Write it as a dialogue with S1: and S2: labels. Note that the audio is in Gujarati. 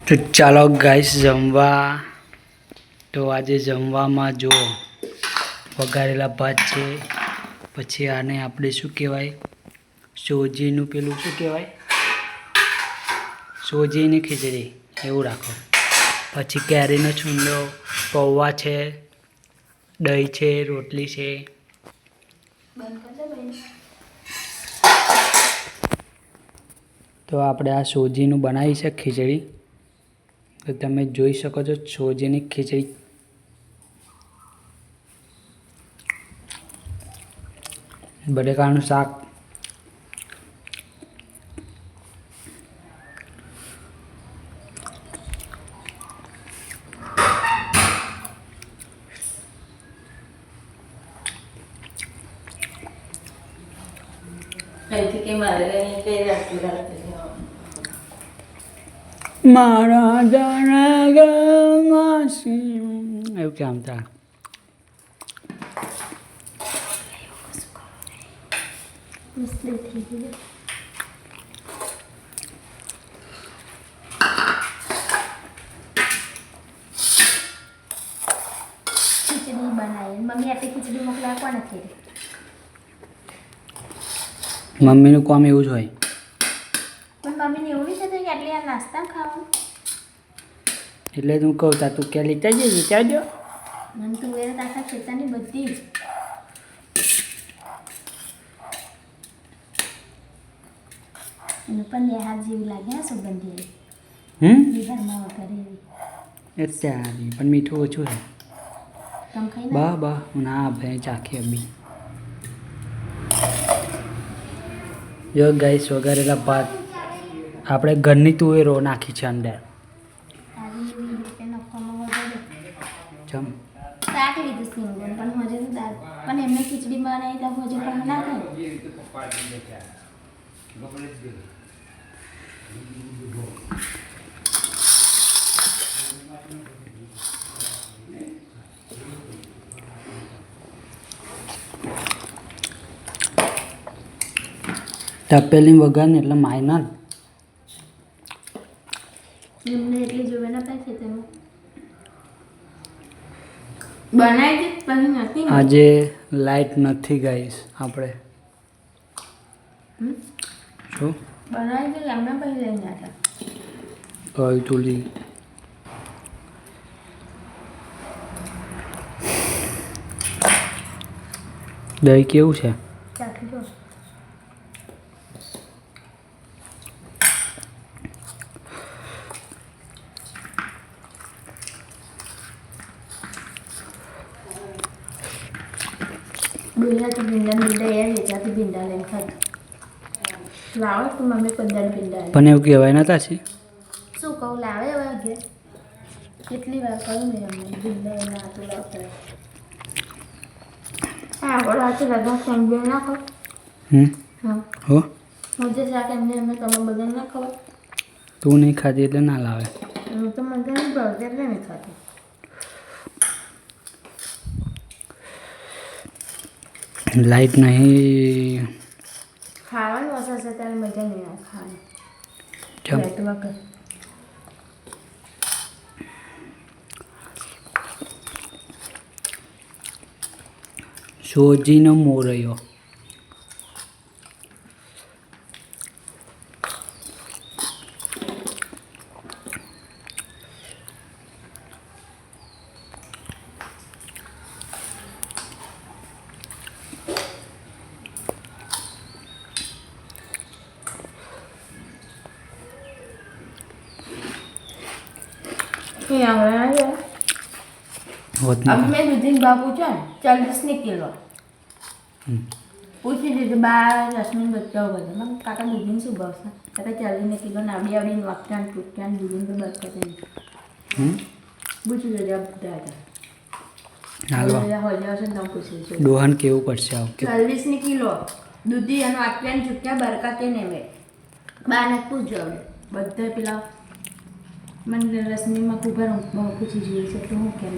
S1: તો ચાલો ગાઈસ જમવા. તો આજે જમવામાં જો વઘારેલા ભાત છે, પછી આને આપણે શું કહેવાય, સોજીનું પેલું શું કહેવાય, સોજીની ખીચડી એવું રાખો. પછી કેરીનો છુંદો, પૌવા છે, દહીં છે, રોટલી છે. તો આપણે આ સોજીનું બનાવી છે ખીચડી. તો તમે જોઈ શકો છો સોજીની ખીચડી. બટેકાનું શાક, મારા જનગમાં એવું કેમ થાય.
S2: ખીચડી બનાવી મમ્મી આટલી ખીચડી મોકલા કોને કરી?
S1: મમ્મીનું કામ એવું જ હોય.
S2: પણ મમ્મીને એવું નહીં થતું કે આટલી આ નાસ્તા ખાવાનું?
S1: એટલે હું કહું તા તું ક્યાં લેતા જઈએ વિચારજો.
S2: મને તું એ આખા ખેતરની બધી જ એનું પણ નેહાર જેવી લાગે ને સુગંધી ઘરમાં વગર એવી.
S1: સારી પણ મીઠું ઓછું છે.
S2: તમે ખાઈ
S1: બા ના ભાઈ ચાખી અબી. જો ગાઈસ વઘારેલા ભાત આપણે ઘરની તુવેરો નાખી છે અંદર.
S2: સારી એવી રીતે નખવામાં વગર
S1: જમ
S2: શાક લીધું સિંગલ પણ મજે તો દાળ પણ એમને ખીચડી બનાવી તો મજે પણ ના થાય.
S1: તપેલી વઘાર ને એટલે માયના
S2: એમને એટલી જોવે ના પાય ખેતરમાં બનાવી દે પણ નથી.
S1: આજે લાઈટ નથી ગાઈસ આપણે શું
S2: બનાવી દે એમને પછી લઈને હતા.
S1: ગઈ તુલી દહીં કેવું છે?
S2: ચાખી જો. ડોહીનાથી ભીંડા યાર વેચાતી ભીંડા લઈને ખાધું. લાવો તો મમ્મી 15 ભીંડા
S1: પણ એવું કહેવાય નતા છે.
S2: શું કહું લાવે હવે ઘેર કેટલી વાર કહું ને અમને ભીંડા એના હાથું લાવતા. હા બોલો હાથું બધા સમજે ના ખબર. હા
S1: હો
S2: હું જે શાક એમને તમે બધા ના ખબર.
S1: તું નહીં ખાતી એટલે ના લાવે.
S2: હું તો મને નહીં ભાવતી એટલે નહીં ખાતી.
S1: લાઈટ નહીં
S2: ખાવાનું અસર છે ત્યારે મજા નહીં આવે ખાવાની.
S1: જમ
S2: લાઈટ વગર
S1: સોજીનો મોરૈયો.
S2: अब मैं दूधी भाव पूछा 40 किलो પૂછી દીધું 12 રસમીન બચ્ચા બધા મને કાકા દૂધીને શું ભાવ છે? કાકા 40 કિલો નાડી આવડીને વાગતા ને તૂટતા ને દૂધીને તો બસ કરે પૂછી દેજો બધા
S1: હાલો
S2: હજાર છે તમે પૂછી દેજો.
S1: દોહન કેવું પડશે આવું
S2: 40 કિલો દૂધી અને આપ્યા ને ચૂક્યા બરકાતે ને મેં બાને પૂછજો બધા પેલા મને રસમીમાં કુકર પૂછી જોઈએ છે તો હું કેમ